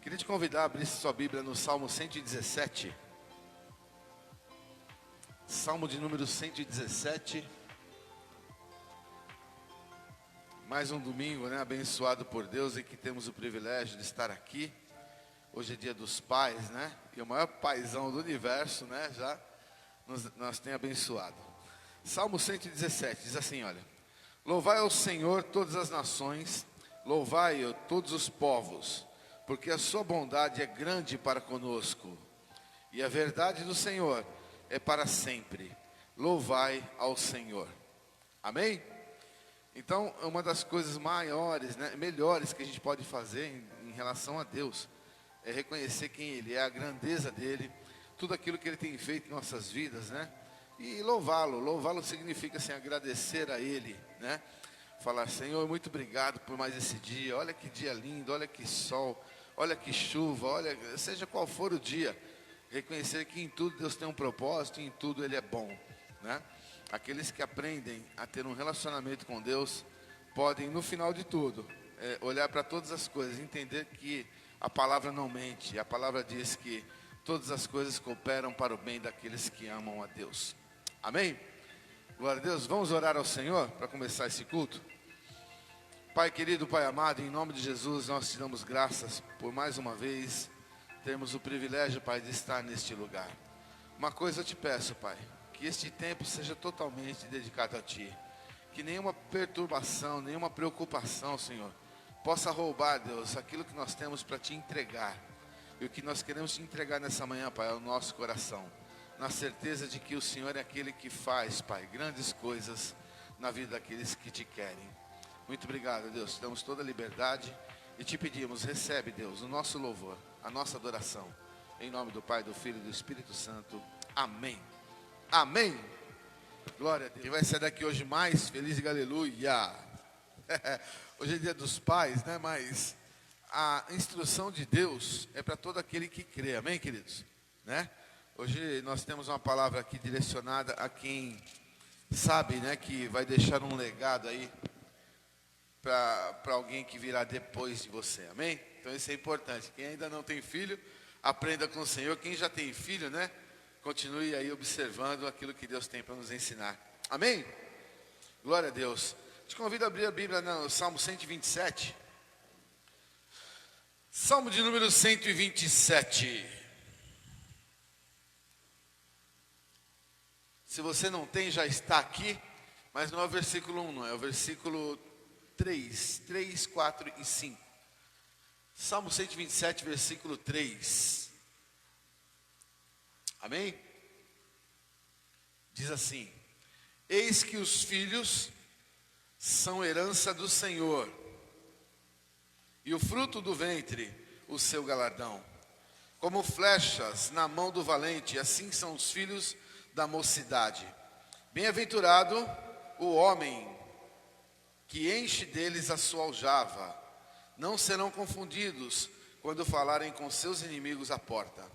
Queria te convidar a abrir sua Bíblia no Salmo 117. Salmo de número 117. Mais um domingo, né, abençoado por Deus e que temos o privilégio de estar aqui. Hoje é dia dos pais, né? E o maior paizão do universo, né, já nós tem abençoado. Salmo 117 diz assim, olha: Louvai ao Senhor todas as nações, louvai-o todos os povos, porque a sua bondade é grande para conosco, e a verdade do Senhor é para sempre. Louvai ao Senhor. Amém? Então, uma das coisas maiores, né, melhores que a gente pode fazer em relação a Deus é reconhecer quem Ele é, a grandeza dEle, tudo aquilo que Ele tem feito em nossas vidas, né? E louvá-lo. Louvá-lo significa assim, agradecer a Ele, né? Falar: Senhor, muito obrigado por mais esse dia. Olha que dia lindo, olha que sol, olha que chuva, olha, seja qual for o dia. Reconhecer que em tudo Deus tem um propósito e em tudo Ele é bom, né? Aqueles que aprendem a ter um relacionamento com Deus podem, no final de tudo, olhar para todas as coisas, entender que a palavra não mente. A palavra diz que todas as coisas cooperam para o bem daqueles que amam a Deus. Amém? Glória a Deus. Vamos orar ao Senhor para começar esse culto. Pai querido, Pai amado, em nome de Jesus nós te damos graças por mais uma vez termos o privilégio, Pai, de estar neste lugar. Uma coisa eu te peço, Pai: que este tempo seja totalmente dedicado a Ti. Que nenhuma perturbação, nenhuma preocupação, Senhor, possa roubar, Deus, aquilo que nós temos para Te entregar. E o que nós queremos Te entregar nessa manhã, Pai, é o nosso coração, na certeza de que o Senhor é aquele que faz, Pai, grandes coisas na vida daqueles que Te querem. Muito obrigado, Deus, te damos toda a liberdade e Te pedimos: recebe, Deus, o nosso louvor, a nossa adoração, em nome do Pai, do Filho e do Espírito Santo. Amém. Amém. Glória a Deus. Quem vai sair daqui hoje mais feliz, diga aleluia. Hoje é dia dos pais, né? Mas a instrução de Deus é para todo aquele que crê. Amém, queridos? Né? Hoje nós temos uma palavra aqui direcionada a quem sabe, né, que vai deixar um legado aí para alguém que virá depois de você. Amém? Então isso é importante. Quem ainda não tem filho, aprenda com o Senhor. Quem já tem filho, né, continue aí observando aquilo que Deus tem para nos ensinar. Amém? Glória a Deus. Te convido a abrir a Bíblia no Salmo 127. Salmo de número 127. Se você não tem, já está aqui, mas não é o versículo 1, não, é o versículo 3, 4 e 5. Salmo 127, versículo 3. Amém? Diz assim: Eis que os filhos são herança do Senhor, e o fruto do ventre, o seu galardão. Como flechas na mão do valente, assim são os filhos da mocidade. Bem-aventurado o homem que enche deles a sua aljava. Não serão confundidos quando falarem com seus inimigos à porta.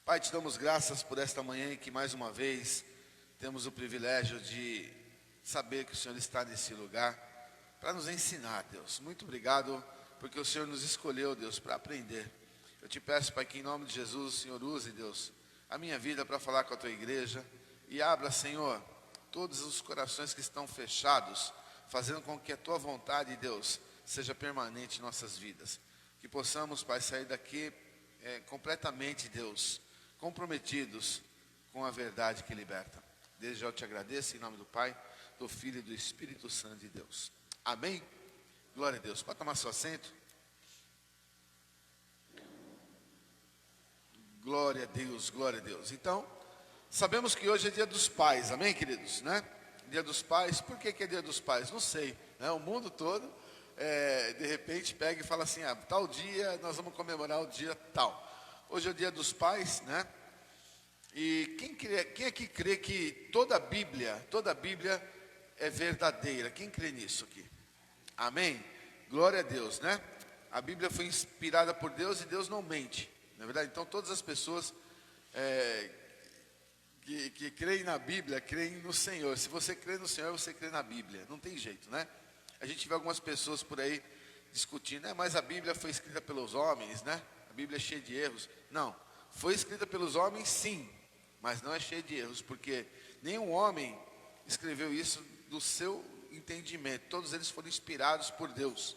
Pai, te damos graças por esta manhã em que mais uma vez temos o privilégio de saber que o Senhor está nesse lugar para nos ensinar, Deus. Muito obrigado, porque o Senhor nos escolheu, Deus, para aprender. Eu te peço, Pai, que em nome de Jesus o Senhor use, Deus, a minha vida para falar com a Tua igreja. E abra, Senhor, todos os corações que estão fechados, fazendo com que a Tua vontade, Deus, seja permanente em nossas vidas. Que possamos, Pai, sair daqui completamente, Deus, comprometidos com a verdade que liberta. Desde já eu te agradeço em nome do Pai, do Filho e do Espírito Santo de Deus. Amém? Glória a Deus. Pode tomar seu assento? Glória a Deus, glória a Deus. Então, sabemos que hoje é dia dos pais, amém, queridos, né? Dia dos pais. Por que é dia dos pais? Não sei, né? O mundo todo, de repente, pega e fala assim: tal dia nós vamos comemorar o dia tal. Hoje é o dia dos pais, né? E quem aqui crê que toda a Bíblia é verdadeira? Quem crê nisso aqui? Amém? Glória a Deus, né? A Bíblia foi inspirada por Deus e Deus não mente, não é verdade? Então todas as pessoas que creem na Bíblia, creem no Senhor. Se você crê no Senhor, você crê na Bíblia. Não tem jeito, né? A gente vê algumas pessoas por aí discutindo, mas a Bíblia foi escrita pelos homens, né? A Bíblia é cheia de erros. Não, foi escrita pelos homens sim, mas não é cheia de erros, porque nenhum homem escreveu isso do seu entendimento. Todos eles foram inspirados por Deus.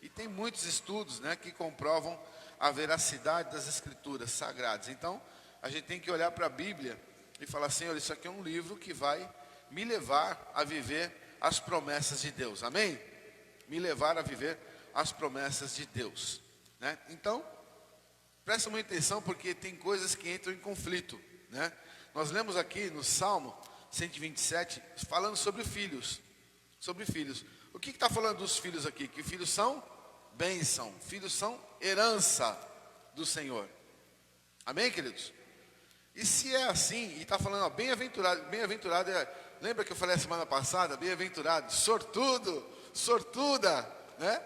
E tem muitos estudos, né, que comprovam a veracidade das escrituras sagradas. Então, a gente tem que olhar para a Bíblia e falar, Senhor, isso aqui é um livro que vai me levar a viver as promessas de Deus. Amém? Me levar a viver as promessas de Deus, né? Então, presta muita atenção, porque tem coisas que entram em conflito, né? Nós lemos aqui no Salmo 127, falando sobre filhos. Sobre filhos. O que está falando dos filhos aqui? Que filhos são bênção, filhos são herança do Senhor. Amém, queridos? E se é assim, e está falando, ó, bem-aventurado, bem-aventurado lembra que eu falei a semana passada? Bem-aventurado, sortudo, sortuda, né?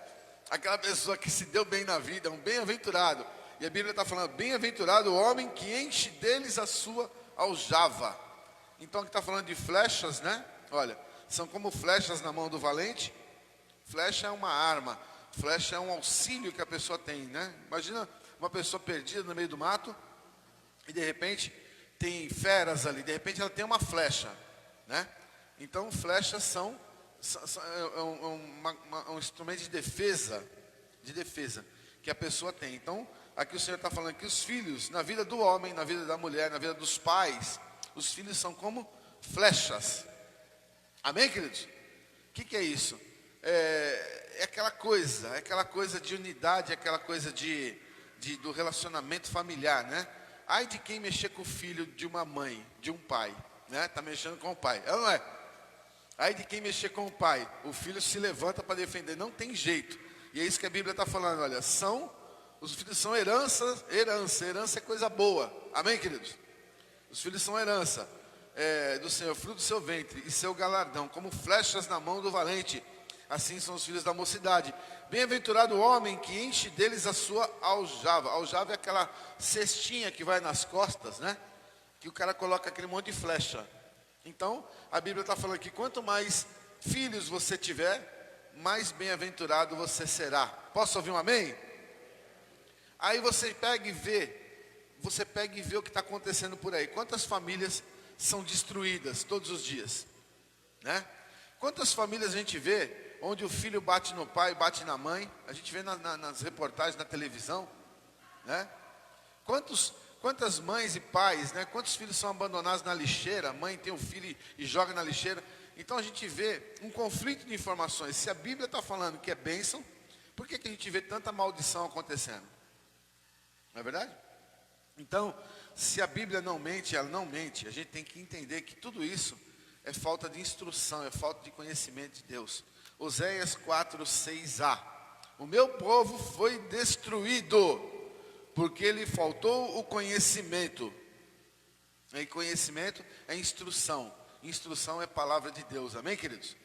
Aquela pessoa que se deu bem na vida, um bem-aventurado. E a Bíblia está falando, bem-aventurado o homem que enche deles a sua aljava. Então aqui está falando de flechas, né? Olha, são como flechas na mão do valente. Flecha é uma arma, flecha é um auxílio que a pessoa tem, né? Imagina uma pessoa perdida no meio do mato, e de repente tem feras ali, de repente ela tem uma flecha, né? Então flechas são um instrumento de defesa que a pessoa tem. Então aqui o Senhor está falando que os filhos, na vida do homem, na vida da mulher, na vida dos pais, os filhos são como flechas. Amém, queridos? O que é isso? É aquela coisa de unidade, aquela coisa do relacionamento familiar, né? Ai de quem mexer com o filho de uma mãe, de um pai, né? Está mexendo com o pai, é ou não é? Ai de quem mexer com o pai, o filho se levanta para defender, não tem jeito. E é isso que a Bíblia está falando, olha, os filhos são herança é coisa boa. Amém, queridos? Os filhos são herança do Senhor, fruto do seu ventre e seu galardão, como flechas na mão do valente. Assim são os filhos da mocidade. Bem-aventurado o homem que enche deles a sua aljava. Aljava é aquela cestinha que vai nas costas, né? Que o cara coloca aquele monte de flecha. Então, a Bíblia está falando que quanto mais filhos você tiver, mais bem-aventurado você será. Posso ouvir um amém? Aí você pega e vê o que está acontecendo por aí. Quantas famílias são destruídas todos os dias, né? Quantas famílias a gente vê onde o filho bate no pai, bate na mãe? A gente vê nas reportagens na televisão, né? Quantas mães e pais, né? Quantos filhos são abandonados na lixeira? A mãe tem um filho e joga na lixeira. Então a gente vê um conflito de informações. Se a Bíblia está falando que é bênção, por que a gente vê tanta maldição acontecendo? Não é verdade? Então, se a Bíblia não mente, ela não mente. A gente tem que entender que tudo isso é falta de instrução, é falta de conhecimento de Deus. Oséias 4:6a. O meu povo foi destruído, porque lhe faltou o conhecimento. E conhecimento é instrução. Instrução é palavra de Deus. Amém, queridos?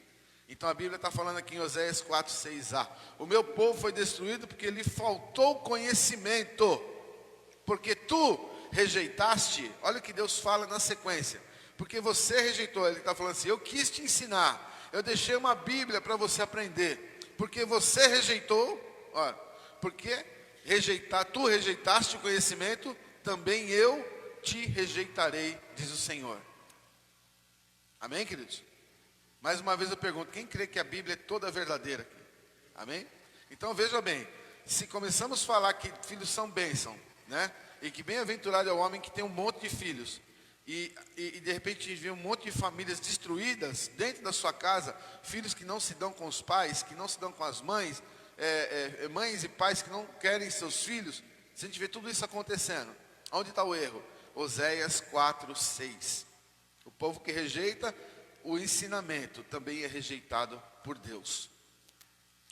Então a Bíblia está falando aqui em Oséias 4:6a. O meu povo foi destruído porque lhe faltou conhecimento. Porque tu rejeitaste, olha o que Deus fala na sequência. Porque você rejeitou, ele está falando assim, eu quis te ensinar, eu deixei uma Bíblia para você aprender. Porque você rejeitou, olha, porque tu rejeitaste o conhecimento, também eu te rejeitarei, diz o Senhor. Amém, queridos? Mais uma vez eu pergunto, quem crê que a Bíblia é toda verdadeira aqui? Amém? Então veja bem, se começamos a falar que filhos são bênção, né? E que bem-aventurado é o homem que tem um monte de filhos, e de repente a gente vê um monte de famílias destruídas dentro da sua casa, filhos que não se dão com os pais, que não se dão com as mães, mães e pais que não querem seus filhos. Se a gente vê tudo isso acontecendo, onde está o erro? Oséias 4:6. O povo que rejeita o ensinamento também é rejeitado por Deus.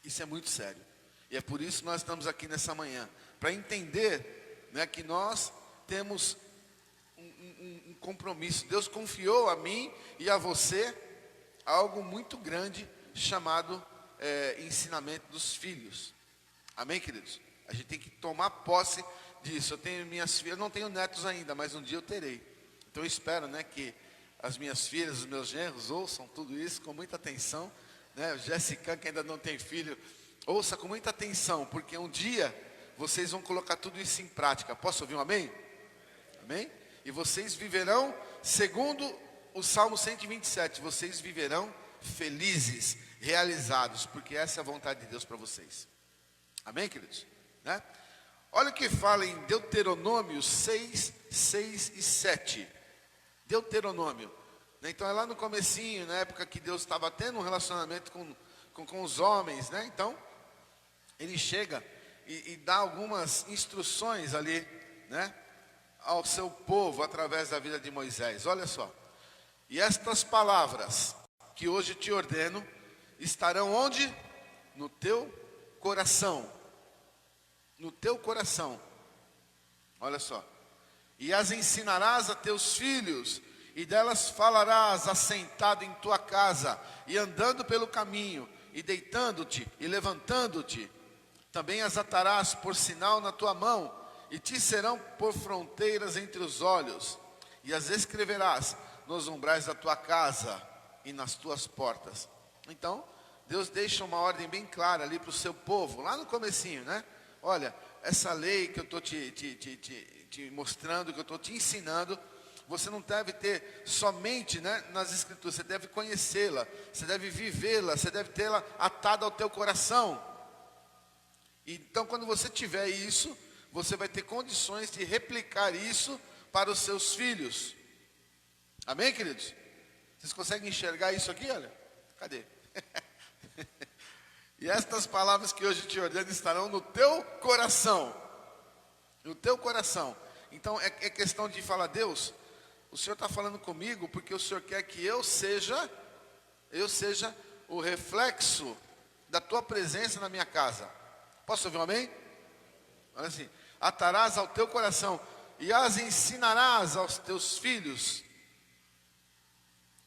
Isso é muito sério. E é por isso que nós estamos aqui nessa manhã, para entender, né, que nós temos um compromisso. Deus confiou a mim e a você algo muito grande chamado ensinamento dos filhos. Amém, queridos? A gente tem que tomar posse disso. Eu tenho minhas filhas, eu não tenho netos ainda, mas um dia eu terei. Então eu espero, né, que as minhas filhas, os meus genros ouçam tudo isso com muita atenção né? Jessica, que ainda não tem filho, ouça com muita atenção, porque um dia vocês vão colocar tudo isso em prática. Posso ouvir um amém? Amém? E vocês viverão, segundo o Salmo 127, vocês viverão felizes, realizados, porque essa é a vontade de Deus para vocês. Amém, queridos? Né? Olha o que fala em Deuteronômio 6, 6 e 7. Deuteronômio. Então é lá no comecinho, na época que Deus estava tendo um relacionamento com os homens, né? Então, ele chega e dá algumas instruções ali, né? Ao seu povo, através da vida de Moisés. Olha só. E estas palavras que hoje te ordeno, estarão onde? No teu coração. No teu coração. Olha só. E as ensinarás a teus filhos, e delas falarás assentado em tua casa, e andando pelo caminho, e deitando-te, e levantando-te. Também as atarás por sinal na tua mão, e te serão por fronteiras entre os olhos, e as escreverás nos umbrais da tua casa, e nas tuas portas. Então, Deus deixa uma ordem bem clara ali para o seu povo, lá no comecinho, né? Olha, essa lei que eu estou te mostrando, que eu estou te ensinando, você não deve ter somente, né, nas escrituras, você deve conhecê-la, você deve vivê-la, você deve tê-la atada ao teu coração. Então, quando você tiver isso, você vai ter condições de replicar isso para os seus filhos. Amém, queridos? Vocês conseguem enxergar isso aqui, olha? Cadê? E estas palavras que hoje te ordeno estarão no teu coração. No teu coração. Então é questão de falar, Deus, o Senhor está falando comigo porque o Senhor quer que eu seja o reflexo da tua presença na minha casa. Posso ouvir um amém? Olha assim, atarás ao teu coração e as ensinarás aos teus filhos,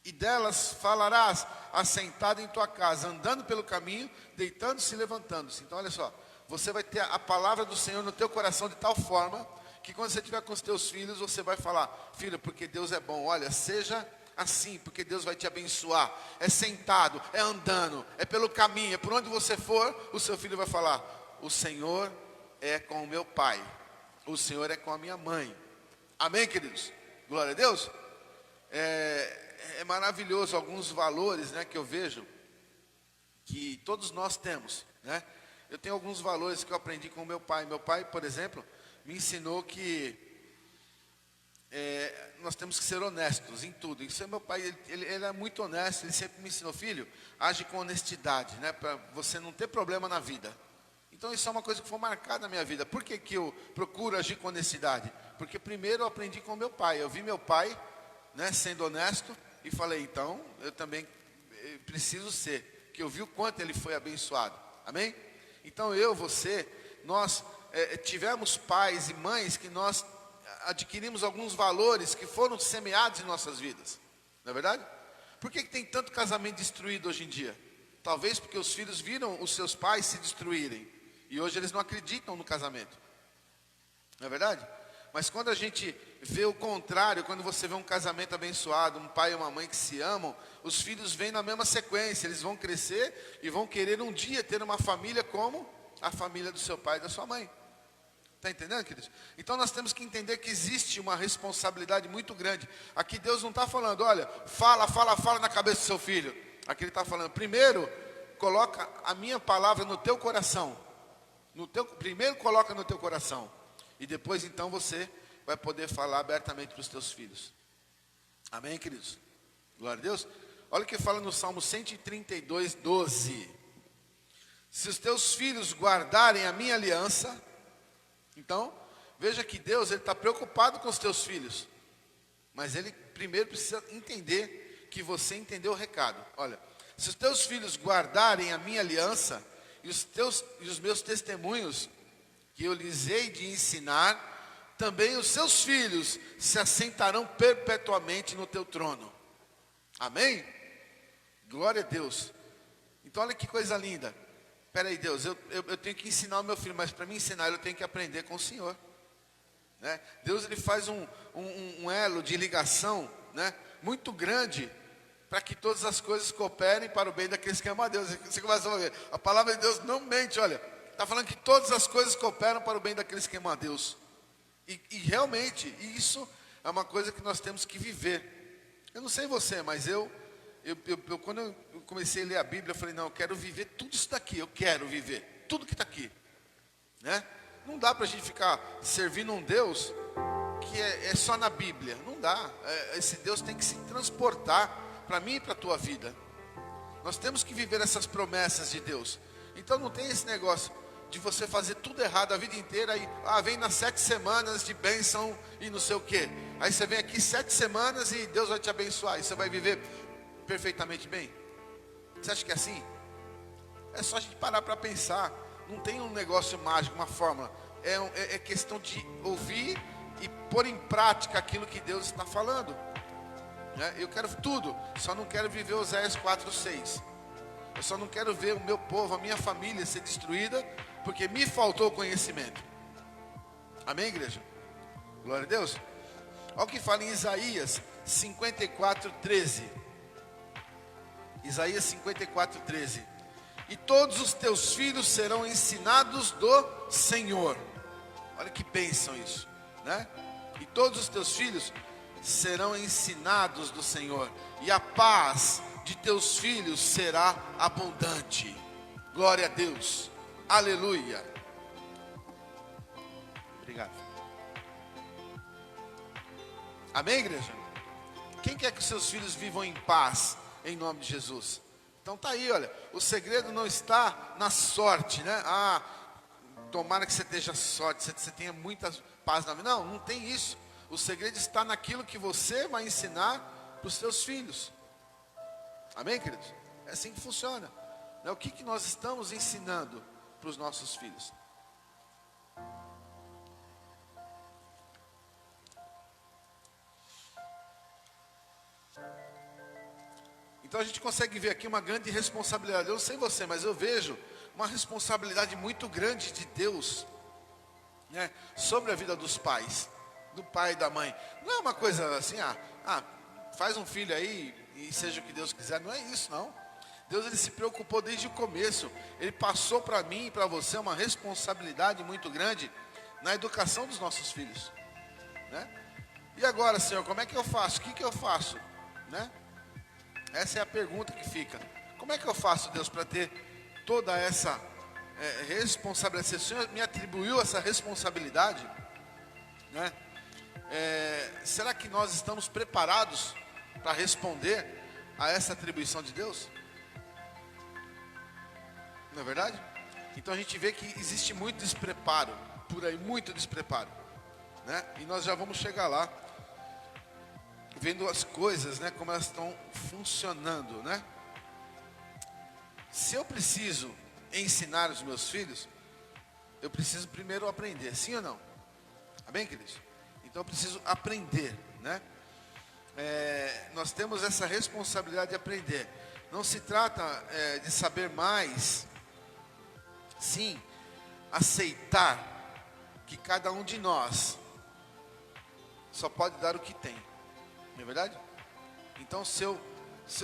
e delas falarás assentado em tua casa, andando pelo caminho, deitando-se e levantando-se. Então olha só, você vai ter a palavra do Senhor no teu coração de tal forma que quando você estiver com os teus filhos, você vai falar, filho, porque Deus é bom, olha, seja assim, porque Deus vai te abençoar. É sentado, é andando, é pelo caminho, é por onde você for, o seu filho vai falar, o Senhor é com o meu pai, o Senhor é com a minha mãe. Amém, queridos? Glória a Deus. É maravilhoso alguns valores, né, que eu vejo que todos nós temos, né? Eu tenho alguns valores que eu aprendi com o meu pai. Meu pai, por exemplo, me ensinou que nós temos que ser honestos em tudo. Isso é meu pai, ele é muito honesto. Ele sempre me ensinou, filho, age com honestidade, né, para você não ter problema na vida. Então isso é uma coisa que foi marcada na minha vida. Por que que eu procuro agir com honestidade? Porque primeiro eu aprendi com meu pai. Eu vi meu pai, né, sendo honesto, e falei, então, eu também preciso ser, que eu vi o quanto ele foi abençoado, amém? Então você, nós tivemos pais e mães que nós adquirimos alguns valores que foram semeados em nossas vidas, não é verdade? Por que tem tanto casamento destruído hoje em dia? Talvez porque os filhos viram os seus pais se destruírem, e hoje eles não acreditam no casamento, não é verdade? Mas quando a gente vê o contrário, quando você vê um casamento abençoado, um pai e uma mãe que se amam, os filhos vêm na mesma sequência, eles vão crescer e vão querer um dia ter uma família como a família do seu pai e da sua mãe. Está entendendo, queridos? Então nós temos que entender que existe uma responsabilidade muito grande. Aqui Deus não está falando, olha, fala na cabeça do seu filho. Aqui Ele está falando, primeiro, coloca a minha palavra no teu coração. Primeiro coloca no teu coração. E depois então você vai poder falar abertamente para os teus filhos. Amém, queridos? Glória a Deus. Olha o que fala no Salmo 132, 12. Se os teus filhos guardarem a minha aliança. Então, veja que Deus está preocupado com os teus filhos. Mas Ele primeiro precisa entender que você entendeu o recado. Olha, se os teus filhos guardarem a minha aliança e os meus testemunhos, que eu lhes hei de ensinar, também os seus filhos se assentarão perpetuamente no teu trono. Amém? Glória a Deus. Então olha que coisa linda. Espera aí, Deus, eu tenho que ensinar o meu filho, mas para me ensinar eu tenho que aprender com o Senhor, né? Deus, Ele faz um elo de ligação, né, muito grande para que todas as coisas cooperem para o bem daqueles que amam a Deus. Você começa a ver, a palavra de Deus não mente, olha, está falando que todas as coisas cooperam para o bem daqueles que amam a Deus. E realmente, isso é uma coisa que nós temos que viver. Eu não sei você, mas quando eu comecei a ler a Bíblia, eu falei, não, eu quero viver tudo isso daqui, eu quero viver tudo que está aqui, né? Não dá para a gente ficar servindo um Deus que é só na Bíblia, não dá. Esse Deus tem que se transportar para mim e para a tua vida. Nós temos que viver essas promessas de Deus. Então não tem esse negócio de você fazer tudo errado a vida inteira e vem nas 7 semanas de bênção e não sei o quê. Aí você vem aqui 7 semanas e Deus vai te abençoar e você vai viver perfeitamente bem. Você acha que é assim? É só a gente parar para pensar. Não tem um negócio mágico, uma fórmula. É questão de ouvir e pôr em prática aquilo que Deus está falando. Eu quero tudo, só não quero viver Oséias 4:6. Eu só não quero ver o meu povo, a minha família ser destruída, porque me faltou conhecimento. Amém, igreja? Glória a Deus. Olha o que fala em Isaías 54:13. Isaías 54:13. E todos os teus filhos serão ensinados do Senhor. Olha que bênção isso, né? E todos os teus filhos serão ensinados do Senhor, e a paz de teus filhos será abundante. Glória a Deus, aleluia. Obrigado. Amém, igreja? Quem quer que os seus filhos vivam em paz, em nome de Jesus? Então tá aí, olha, o segredo não está na sorte, né? Tomara que você esteja sorte, você tenha muita paz na vida. Não tem isso. O segredo está naquilo que você vai ensinar para os seus filhos. Amém, queridos? É assim que funciona. O que nós estamos ensinando para os nossos filhos? Então a gente consegue ver aqui uma grande responsabilidade. Eu não sei você, mas eu vejo uma responsabilidade muito grande de Deus, né, sobre a vida dos pais, do pai e da mãe. Não é uma coisa assim, faz um filho aí e seja o que Deus quiser. Não é isso, não. Deus, ele se preocupou desde o começo. Ele passou para mim e para você uma responsabilidade muito grande na educação dos nossos filhos, né? E agora, Senhor, como é que eu faço? O que eu faço, né? Essa é a pergunta que fica. Como é que eu faço, Deus, para ter toda essa responsabilidade? Se o Senhor me atribuiu essa responsabilidade, né? Será que nós estamos preparados para responder a essa atribuição de Deus? Não é verdade? Então a gente vê que existe muito despreparo por aí, muito despreparo, né? E nós já vamos chegar lá, vendo as coisas, né, como elas estão funcionando, né? Se eu preciso ensinar os meus filhos, eu preciso primeiro aprender, sim ou não? Amém, queridos? Então eu preciso aprender, né? Nós temos essa responsabilidade de aprender. Não se trata de saber mais, sim, aceitar que cada um de nós só pode dar o que tem, não é verdade? Então se eu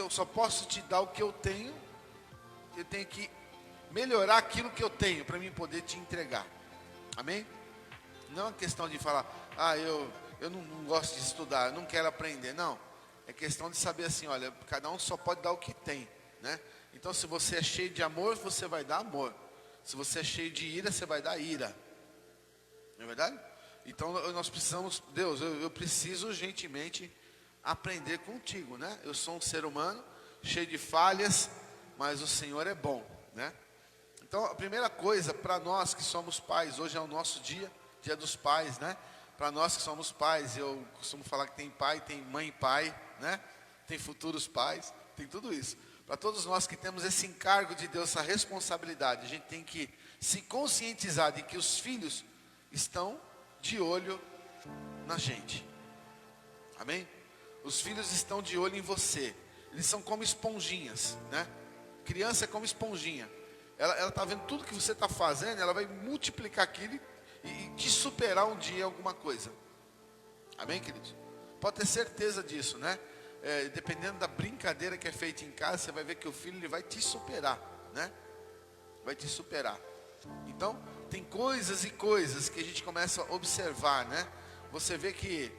só posso te dar o que eu tenho que melhorar aquilo que eu tenho para mim poder te entregar. Amém? Não é uma questão de falar, eu não gosto de estudar, eu não quero aprender. Não, é questão de saber assim, olha, cada um só pode dar o que tem, né? Então se você é cheio de amor, você vai dar amor. Se você é cheio de ira, você vai dar ira. Não é verdade? Então nós precisamos, Deus, eu preciso urgentemente aprender contigo, né? Eu sou um ser humano, cheio de falhas, mas o Senhor é bom, né? Então a primeira coisa, para nós que somos pais, hoje é o nosso dia dos pais, né? Para nós que somos pais, eu costumo falar que tem pai, tem mãe e pai, né? Tem futuros pais, tem tudo isso. Para todos nós que temos esse encargo de Deus, essa responsabilidade, a gente tem que se conscientizar de que os filhos estão de olho na gente. Amém? Os filhos estão de olho em você. Eles são como esponjinhas, né? Criança é como esponjinha. Ela está vendo tudo que você está fazendo, ela vai multiplicar aquilo e te superar um dia em alguma coisa. Amém, queridos? Pode ter certeza disso, né? dependendo da brincadeira que é feita em casa, você vai ver que o filho ele vai te superar, né? Vai te superar. Então, tem coisas e coisas que a gente começa a observar, né? Você vê que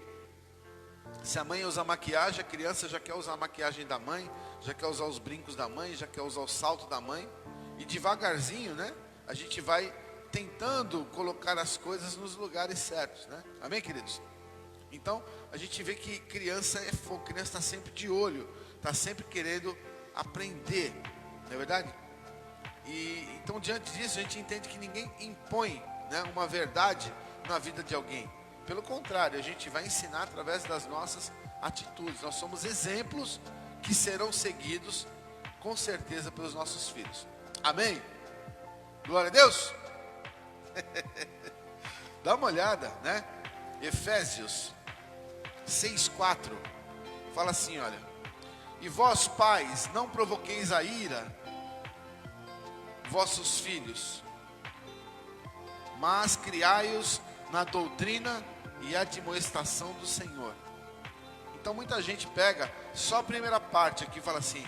se a mãe usa maquiagem, a criança já quer usar a maquiagem da mãe, já quer usar os brincos da mãe, já quer usar o salto da mãe. E devagarzinho, né? A gente vai tentando colocar as coisas nos lugares certos, né? Amém, queridos? Então, a gente vê que criança é fogo, criança está sempre de olho, está sempre querendo aprender, não é verdade? E então, diante disso, a gente entende que ninguém impõe, né, uma verdade na vida de alguém. Pelo contrário, a gente vai ensinar através das nossas atitudes. Nós somos exemplos que serão seguidos, com certeza, pelos nossos filhos. Amém? Glória a Deus! Dá uma olhada, né? Efésios 6,4 fala assim, olha: e vós, pais, não provoqueis a ira vossos filhos, mas criai-os na doutrina e admoestação do Senhor. Então muita gente pega só a primeira parte aqui e fala assim: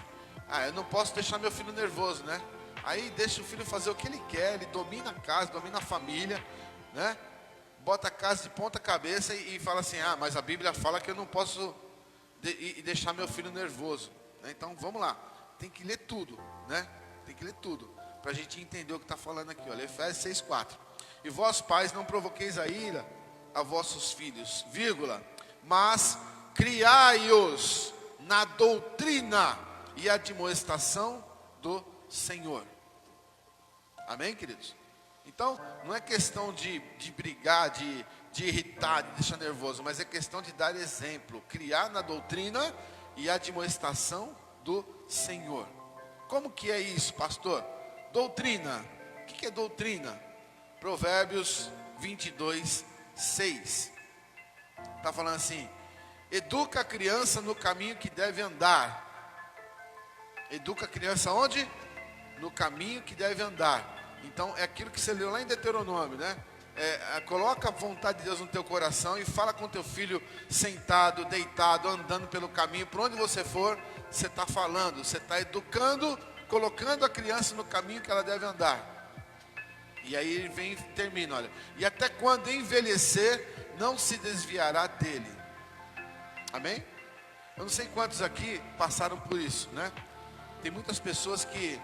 eu não posso deixar meu filho nervoso, né? Aí deixa o filho fazer o que ele quer, ele domina a casa, domina a família, né? Bota a casa de ponta cabeça e fala assim: mas a Bíblia fala que eu não posso deixar meu filho nervoso, né? Então vamos lá, tem que ler tudo, né? Tem que ler tudo, para a gente entender o que está falando aqui, olha, Efésios 6,4. E vós, pais, não provoqueis a ira a vossos filhos, vírgula, mas criai-os na doutrina e admoestação do Senhor. Amém, queridos? Então, não é questão de brigar, de irritar, de deixar nervoso, mas é questão de dar exemplo, criar na doutrina e admoestação do Senhor. Como que é isso, pastor? Doutrina. O que é doutrina? Provérbios 22:6. Está falando assim: educa a criança no caminho que deve andar. Educa a criança onde? No caminho que deve andar. Então é aquilo que você leu lá em Deuteronômio, né? Coloca a vontade de Deus no teu coração e fala com teu filho sentado, deitado, andando pelo caminho. Por onde você for, você está falando, você está educando, colocando a criança no caminho que ela deve andar. E aí ele vem e termina, olha: e até quando envelhecer, não se desviará dele. Amém? Eu não sei quantos aqui passaram por isso, né? Tem muitas pessoas que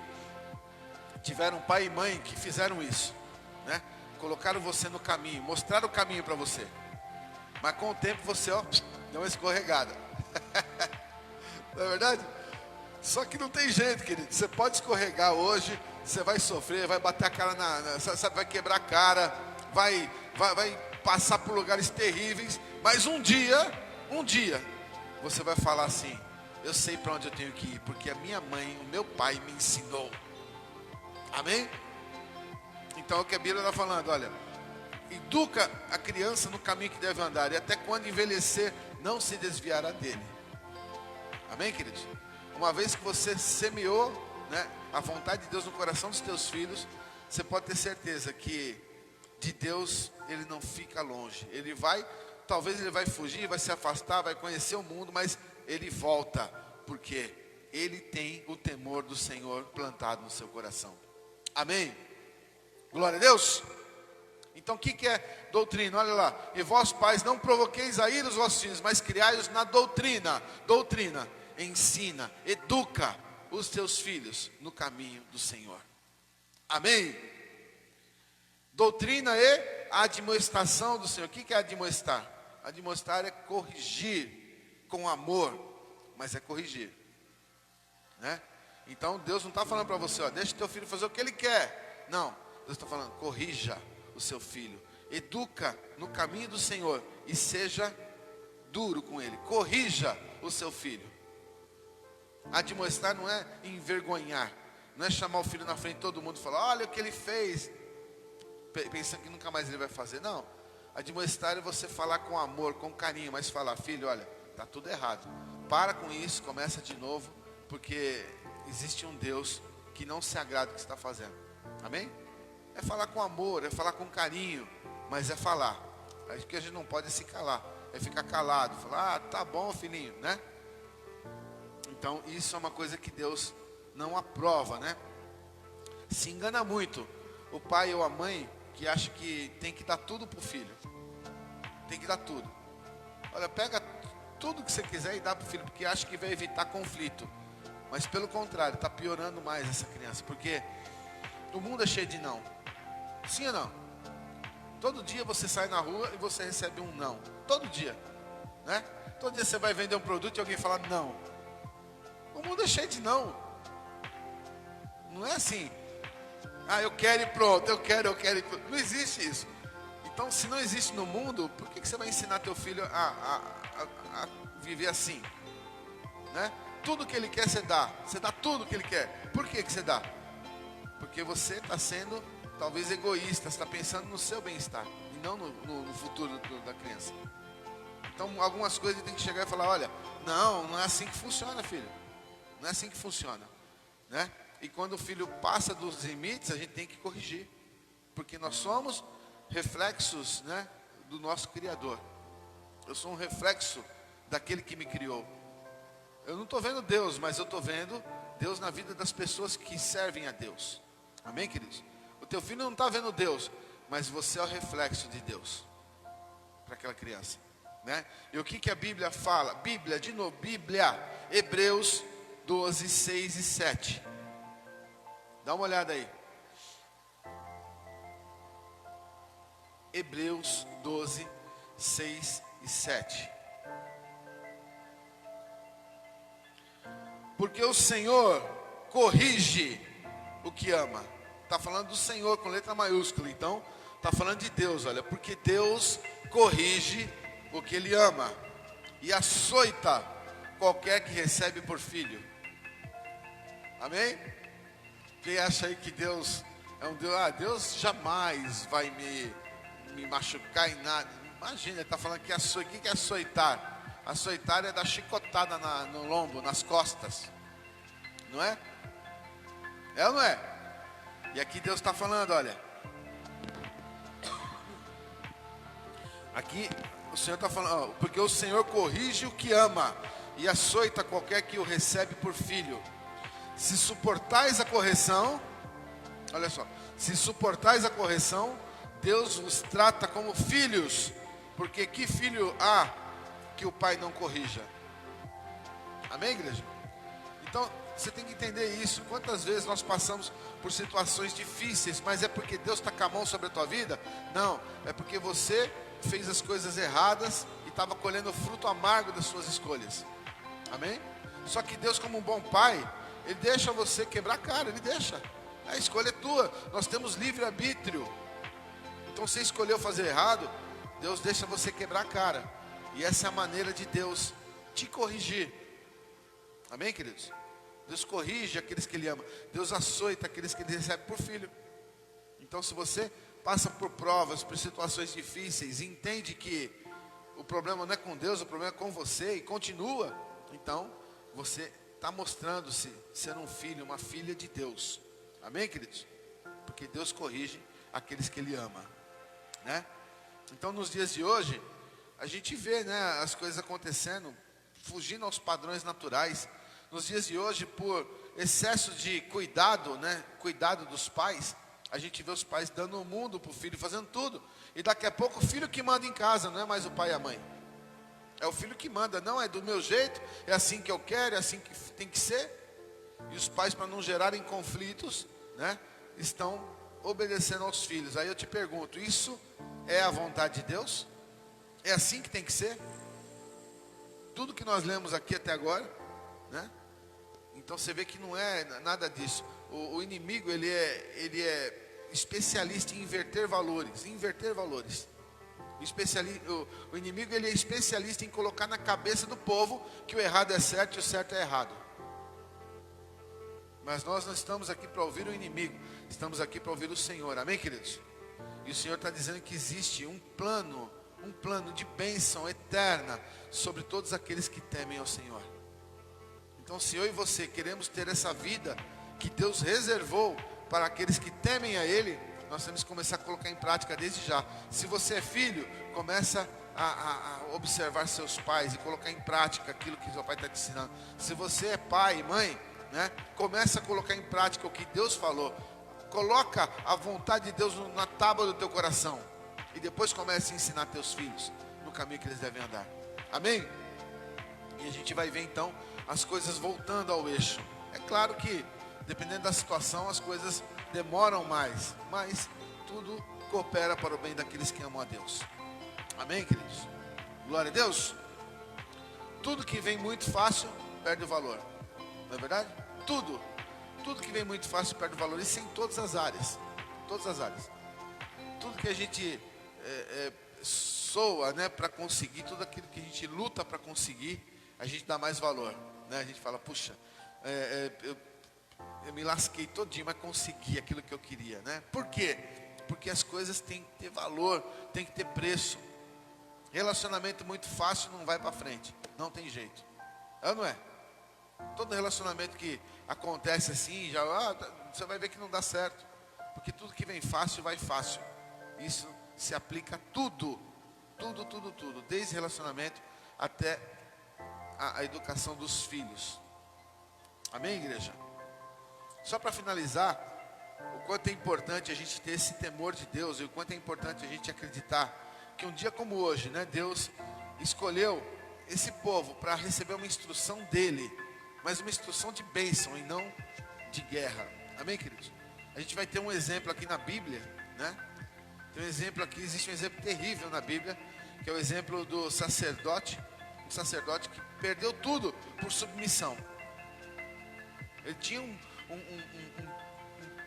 tiveram pai e mãe que fizeram isso, né? Colocaram você no caminho, mostraram o caminho para você, mas com o tempo você, deu uma escorregada. Não é verdade? Só que não tem jeito, querido. Você pode escorregar hoje, você vai sofrer, vai bater a cara vai quebrar a cara, vai passar por lugares terríveis, mas um dia, você vai falar assim: eu sei para onde eu tenho que ir, porque a minha mãe, o meu pai me ensinou. Amém? Então o que a Bíblia está falando, olha: educa a criança no caminho que deve andar, e até quando envelhecer, não se desviará dele. Amém, queridos? Uma vez que você semeou, né, a vontade de Deus no coração dos teus filhos, você pode ter certeza que de Deus ele não fica longe. Talvez ele vai fugir, vai se afastar, vai conhecer o mundo, mas ele volta, porque ele tem o temor do Senhor plantado no seu coração. Amém? Glória a Deus. Então o que é doutrina? Olha lá: e vós, pais, não provoqueis a ira os vossos filhos, mas criai-os na doutrina. Doutrina, ensina, educa os teus filhos no caminho do Senhor. Amém? Doutrina e admoestação do Senhor. O que é admoestar? Admoestar é corrigir com amor, mas é corrigir, né? Então Deus não está falando para você, deixa teu filho fazer o que ele quer. Não, Deus está falando: corrija o seu filho, educa no caminho do Senhor e seja duro com ele. Corrija o seu filho. Admoestar não é envergonhar, não é chamar o filho na frente de todo mundo e falar: olha o que ele fez, pensando que nunca mais ele vai fazer. Não, admoestar é você falar com amor, com carinho, mas falar: filho, olha, está tudo errado, para com isso, começa de novo, porque existe um Deus que não se agrada do que você está fazendo. Amém? É falar com amor, é falar com carinho, mas é falar. Acho que a gente não pode se calar, é ficar calado, falar: tá bom, filhinho, né? Então isso é uma coisa que Deus não aprova, né? Se engana muito o pai ou a mãe que acha que tem que dar tudo para o filho. Tem que dar tudo. Olha, pega tudo que você quiser e dá para o filho, porque acha que vai evitar conflito. Mas pelo contrário, está piorando mais essa criança, porque o mundo é cheio de não. Sim ou não? Todo dia você sai na rua e você recebe um não. Todo dia, né? Todo dia você vai vender um produto e alguém fala não. O mundo é cheio de não. Não é assim. Ah, eu quero e pronto, eu quero e pronto. Não existe isso. Então, se não existe no mundo, por que você vai ensinar teu filho a viver assim? Né? Tudo que ele quer, você dá. Você dá tudo que ele quer. Por que você dá? Porque você está sendo, talvez, egoísta. Você está pensando no seu bem-estar e não no futuro da criança. Então, algumas coisas ele tem que chegar e falar, olha, não é assim que funciona, filho. Não é assim que funciona, né? E quando o filho passa dos limites, a gente tem que corrigir. Porque nós somos reflexos, né, do nosso Criador. Eu sou um reflexo daquele que me criou. Eu não estou vendo Deus, mas eu estou vendo Deus na vida das pessoas que servem a Deus. Amém, queridos? O teu filho não está vendo Deus, mas você é o reflexo de Deus para aquela criança, né? E o que a Bíblia fala? Bíblia, Hebreus 12, 6 e 7. Dá uma olhada aí. Hebreus 12, 6 e 7. Porque o Senhor corrige o que ama. Está falando do Senhor com letra maiúscula. Então, está falando de Deus, olha. Porque Deus corrige o que Ele ama. E açoita qualquer que recebe por filho. Amém? Quem acha aí que Deus é um Deus... Deus jamais vai me machucar em nada. Imagina, ele está falando que o que é açoitar? Açoitar é dar chicotada no lombo, nas costas. Não é? É ou não é? E aqui Deus está falando, olha. Aqui o Senhor está falando, ó, porque o Senhor corrige o que ama e açoita qualquer que o recebe por filho. Se suportais a correção, olha só, se suportais a correção, Deus os trata como filhos, porque que filho há que o pai não corrija? Amém, igreja? Então, você tem que entender isso. Quantas vezes nós passamos por situações difíceis, mas é porque Deus está com a mão sobre a tua vida? Não, é porque você fez as coisas erradas e estava colhendo o fruto amargo das suas escolhas. Amém? Só que Deus, como um bom pai, Ele deixa você quebrar a cara, Ele deixa. A escolha é tua, nós temos livre-arbítrio. Então, se você escolheu fazer errado, Deus deixa você quebrar a cara. E essa é a maneira de Deus te corrigir. Amém, queridos? Deus corrige aqueles que Ele ama. Deus açoita aqueles que Ele recebe por filho. Então, se você passa por provas, por situações difíceis, e entende que o problema não é com Deus, o problema é com você, e continua, então, você está mostrando-se ser um filho, uma filha de Deus. Amém, queridos? Porque Deus corrige aqueles que Ele ama, né? Então, nos dias de hoje, a gente vê, né, as coisas acontecendo, fugindo aos padrões naturais. Nos dias de hoje, por excesso de cuidado, né, cuidado dos pais, a gente vê os pais dando o mundo para o filho, fazendo tudo. E daqui a pouco o filho que manda em casa, não é mais o pai e a mãe. É o filho que manda, não, é do meu jeito, é assim que eu quero, é assim que tem que ser. E os pais, para não gerarem conflitos, né, estão obedecendo aos filhos. Aí eu te pergunto, isso é a vontade de Deus? É assim que tem que ser? Tudo que nós lemos aqui até agora, né? Então você vê que não é nada disso. O inimigo, ele é especialista em inverter valores. O inimigo, ele é especialista em colocar na cabeça do povo que o errado é certo e o certo é errado. Mas nós não estamos aqui para ouvir o inimigo, estamos aqui para ouvir o Senhor. Amém, queridos? E o Senhor está dizendo que existe um plano de bênção eterna sobre todos aqueles que temem ao Senhor. Então, se eu e você queremos ter essa vida que Deus reservou para aqueles que temem a Ele, nós temos que começar a colocar em prática desde já. Se você é filho, começa a observar seus pais e colocar em prática aquilo que seu pai está te ensinando. Se você é pai e mãe, né, começa a colocar em prática o que Deus falou. Coloca a vontade de Deus na tábua do teu coração. E depois comece a ensinar teus filhos no caminho que eles devem andar. Amém? E a gente vai ver então as coisas voltando ao eixo. É claro que, dependendo da situação, as coisas demoram mais. Mas tudo coopera para o bem daqueles que amam a Deus. Amém, queridos? Glória a Deus. Tudo que vem muito fácil perde o valor. Não é verdade? Tudo que vem muito fácil perde o valor. Isso em todas as áreas. Todas as áreas. Tudo que a gente soa, né, para conseguir, tudo aquilo que a gente luta para conseguir, a gente dá mais valor, né? A gente fala, puxa, eu me lasquei todinho, mas consegui aquilo que eu queria, né? Por quê? Porque as coisas têm que ter valor, tem que ter preço. Relacionamento muito fácil não vai para frente, não tem jeito. É ou não é? Todo relacionamento que acontece assim, você vai ver que não dá certo. Porque tudo que vem fácil, vai fácil. Isso se aplica a tudo. Tudo. Desde relacionamento até a educação dos filhos. Amém, igreja? Só para finalizar, o quanto é importante a gente ter esse temor de Deus. E o quanto é importante a gente acreditar que um dia como hoje, né, Deus escolheu esse povo para receber uma instrução dele. Mas uma instrução de bênção e não de guerra. Amém, queridos? A gente vai ter um exemplo aqui na Bíblia, né? Tem um exemplo aqui, existe um exemplo terrível na Bíblia, que é o exemplo do sacerdote, um sacerdote que perdeu tudo por submissão. Ele tinha um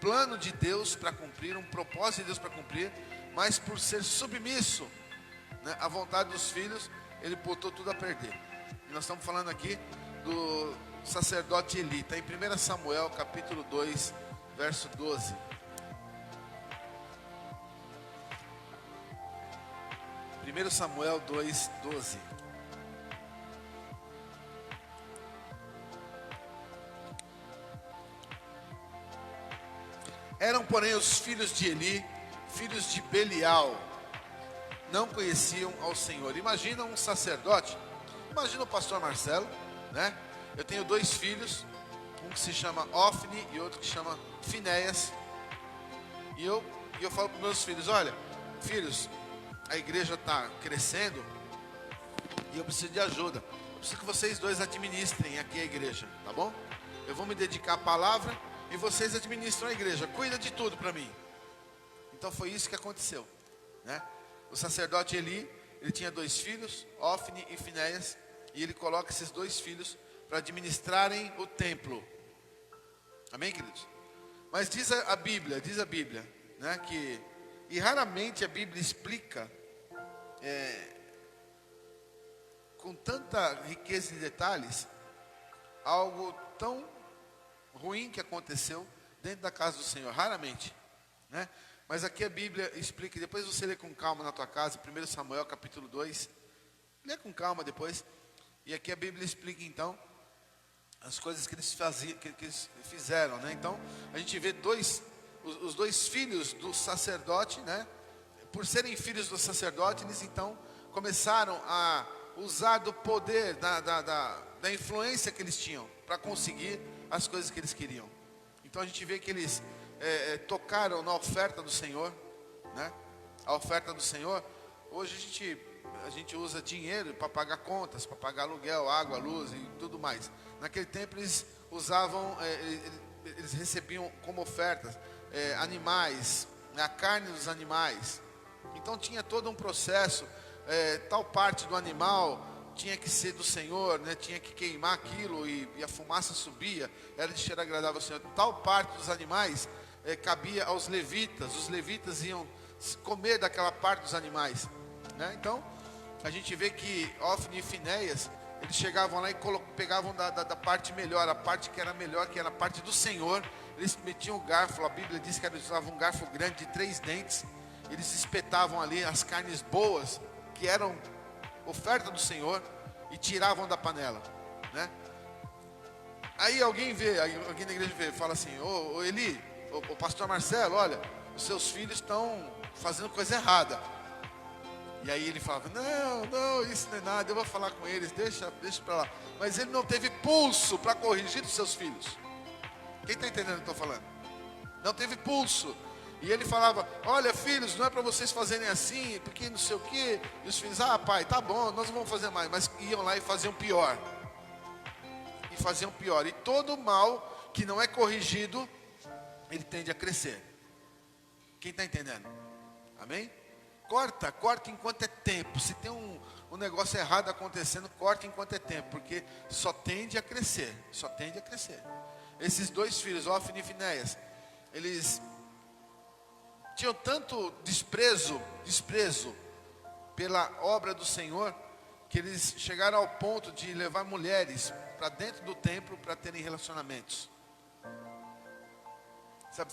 plano de Deus para cumprir, um propósito de Deus para cumprir, mas por ser submisso, né, à vontade dos filhos, ele botou tudo a perder. E nós estamos falando aqui do sacerdote Eli. Está em 1 Samuel capítulo 2, verso 12. 1 Samuel 2, 12. Eram, porém, os filhos de Eli, filhos de Belial, não conheciam ao Senhor. Imagina um sacerdote, imagina o pastor Marcelo, né? Eu tenho 2 filhos, um que se chama Ofni e outro que se chama Finéias. E eu falo para os meus filhos, olha, filhos, a igreja está crescendo e eu preciso de ajuda. Eu preciso que vocês 2 administrem aqui a igreja, tá bom? Eu vou me dedicar à palavra e vocês administram a igreja. Cuida de tudo para mim. Então foi isso que aconteceu, né? O sacerdote Eli, ele tinha 2 filhos, Ofni e Finéias, e ele coloca esses 2 filhos para administrarem o templo. Amém, queridos? Mas diz a Bíblia, né, que, e raramente a Bíblia explica com tanta riqueza de detalhes algo tão ruim que aconteceu dentro da casa do Senhor, raramente, né? Mas aqui a Bíblia explica, depois você lê com calma na tua casa, 1 Samuel capítulo 2, lê com calma depois, e aqui a Bíblia explica então as coisas que eles fizeram, né? Então a gente vê os 2 filhos do sacerdote, né? Por serem filhos do sacerdote, eles então começaram a usar do poder, da influência que eles tinham para conseguir as coisas que eles queriam. Então a gente vê que eles tocaram na oferta do Senhor, né? A oferta do Senhor. Hoje a gente usa dinheiro para pagar contas, para pagar aluguel, água, luz e tudo mais. Naquele tempo eles usavam, eles recebiam como ofertas animais, né, a carne dos animais. Então tinha todo um processo, tal parte do animal tinha que ser do Senhor, né, tinha que queimar aquilo e a fumaça subia, era de cheiro agradável ao Senhor. Tal parte dos animais cabia aos levitas, os levitas iam comer daquela parte dos animais, né? Então a gente vê que Ofni e Finéias, eles chegavam lá e pegavam da parte melhor, a parte que era melhor, que era a parte do Senhor. Eles metiam o garfo, a Bíblia diz que eles usavam um garfo grande de 3 dentes. Eles espetavam ali as carnes boas, que eram oferta do Senhor, e tiravam da panela, né? Aí alguém da igreja vê, fala assim, ô Eli, ô pastor Marcelo, olha, os seus filhos estão fazendo coisa errada. E aí ele falava, não, isso não é nada, eu vou falar com eles, deixa para lá. Mas ele não teve pulso para corrigir os seus filhos. Quem está entendendo o que eu estou falando? Não teve pulso. E ele falava, olha filhos, não é para vocês fazerem assim, porque não sei o quê. E os filhos, pai, tá bom, nós não vamos fazer mais. Mas iam lá e faziam pior. E todo mal que não é corrigido, ele tende a crescer. Quem está entendendo? Amém? Corta enquanto é tempo. Se tem um negócio errado acontecendo, corta enquanto é tempo, porque só tende a crescer. Esses dois filhos, Ofni e Finéias, eles tinham tanto desprezo pela obra do Senhor, que eles chegaram ao ponto de levar mulheres para dentro do templo para terem relacionamentos. Sabe,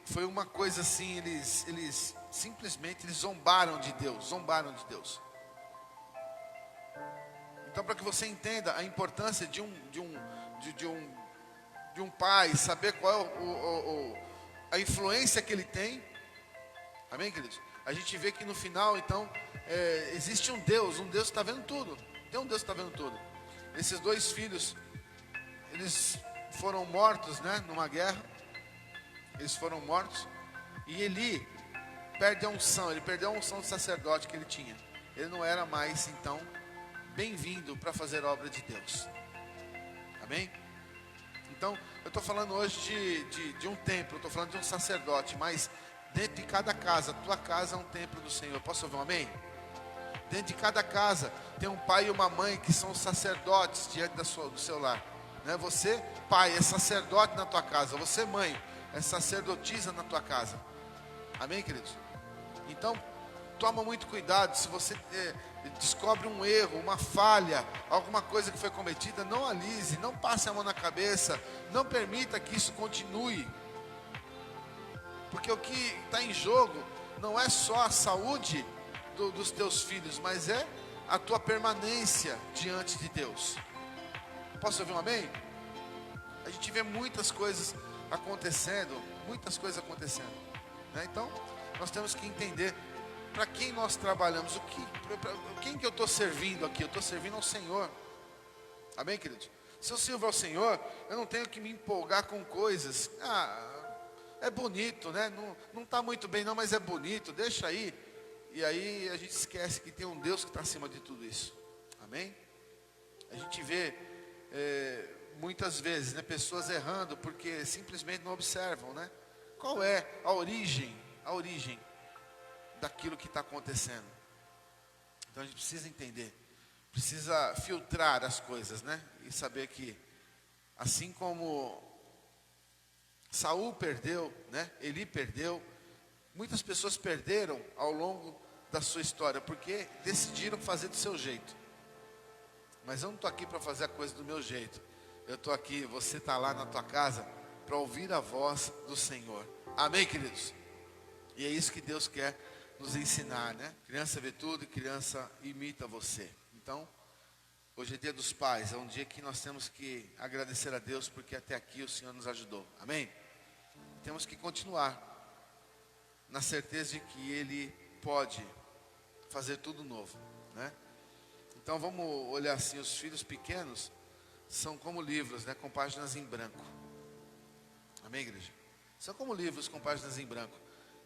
foi uma coisa assim, eles simplesmente zombaram de Deus. Então, para que você entenda a importância de um pai, saber qual é a influência que ele tem, amém, queridos? A gente vê que no final, então, existe um Deus que está vendo tudo. Tem um Deus que está vendo tudo. Esses dois filhos, eles foram mortos, né, numa guerra. Eles foram mortos. E Eli perdeu a unção de sacerdote que ele tinha. Ele não era mais, então, bem-vindo para fazer a obra de Deus. Amém? Então, eu estou falando hoje de um templo, estou falando de um sacerdote, mas dentro de cada casa, tua casa é um templo do Senhor. Posso ouvir um amém? Dentro de cada casa tem um pai e uma mãe que são sacerdotes diante do seu lar, né? Você, pai, é sacerdote na tua casa. Você, mãe, é sacerdotisa na tua casa. Amém, queridos? Então, toma muito cuidado. Se você descobre um erro, uma falha, alguma coisa que foi cometida, não alise, não passe a mão na cabeça, não permita que isso continue. Porque o que está em jogo não é só a saúde dos teus filhos, mas é a tua permanência diante de Deus. Posso ouvir um amém? A gente vê muitas coisas acontecendo, né? Então, nós temos que entender para quem nós trabalhamos, quem que eu estou servindo aqui. Eu estou servindo ao Senhor. Amém, queridos? Se eu sirvo ao Senhor, eu não tenho que me empolgar com coisas. É bonito, né? Não está muito bem não, mas é bonito, deixa aí. E aí a gente esquece que tem um Deus que está acima de tudo isso. Amém? A gente vê muitas vezes, né, pessoas errando porque simplesmente não observam, né? Qual é a origem daquilo que está acontecendo. Então a gente precisa entender, precisa filtrar as coisas, né? E saber que assim como Saul perdeu, né? Eli perdeu, muitas pessoas perderam ao longo da sua história, porque decidiram fazer do seu jeito. Mas eu não estou aqui para fazer a coisa do meu jeito. Eu estou aqui, você está lá na tua casa, para ouvir a voz do Senhor. Amém, queridos? E é isso que Deus quer nos ensinar, né? Criança vê tudo e criança imita você. Então, hoje é dia dos pais, é um dia que nós temos que agradecer a Deus, porque até aqui o Senhor nos ajudou. Amém? Temos que continuar na certeza de que Ele pode fazer tudo novo, né? Então vamos olhar assim, os filhos pequenos são como livros, né, com páginas em branco. Amém, igreja? São como livros com páginas em branco.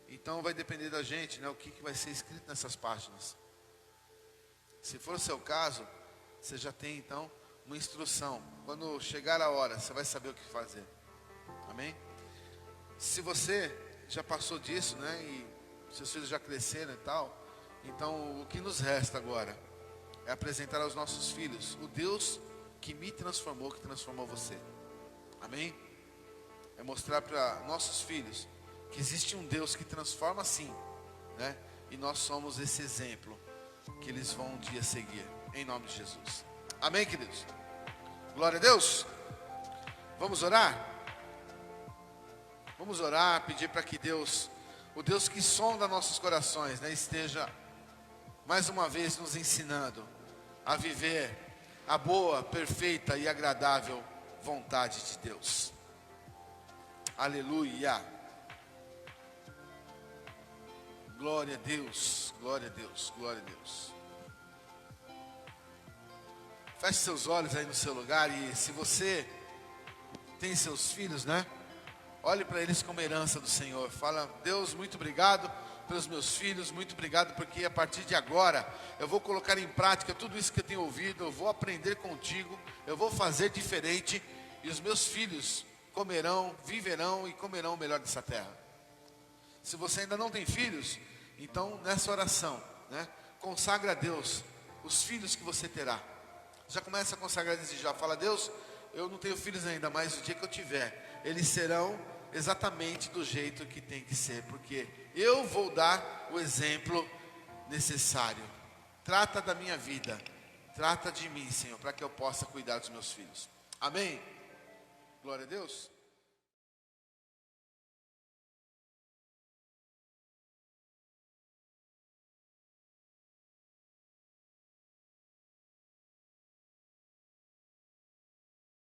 Então vai depender da gente, né, o que vai ser escrito nessas páginas. Se for o seu caso, você já tem então uma instrução. Quando chegar a hora, você vai saber o que fazer. Amém? Se você já passou disso, né, e seus filhos já cresceram e tal, então o que nos resta agora é apresentar aos nossos filhos o Deus que me transformou, que transformou você. Amém? É mostrar para nossos filhos que existe um Deus que transforma sim, né? E nós somos esse exemplo que eles vão um dia seguir, em nome de Jesus. Amém, queridos? Glória a Deus. Vamos orar? Vamos orar, pedir para que Deus, o Deus que sonda nossos corações, né, esteja mais uma vez nos ensinando a viver a boa, perfeita e agradável vontade de Deus. Aleluia. Glória a Deus, glória a Deus, glória a Deus. Feche seus olhos aí no seu lugar e se você tem seus filhos, né? Olhe para eles como herança do Senhor. Fala, Deus, muito obrigado pelos meus filhos, muito obrigado porque a partir de agora eu vou colocar em prática tudo isso que eu tenho ouvido, eu vou aprender contigo, eu vou fazer diferente e os meus filhos comerão, viverão e comerão o melhor dessa terra. Se você ainda não tem filhos, então nessa oração, né, consagra a Deus os filhos que você terá. Já começa a consagrar desde já. Fala, Deus, eu não tenho filhos ainda, mas o dia que eu tiver, eles serão exatamente do jeito que tem que ser, porque eu vou dar o exemplo necessário. Trata da minha vida, trata de mim, Senhor, para que eu possa cuidar dos meus filhos. Amém? Glória a Deus.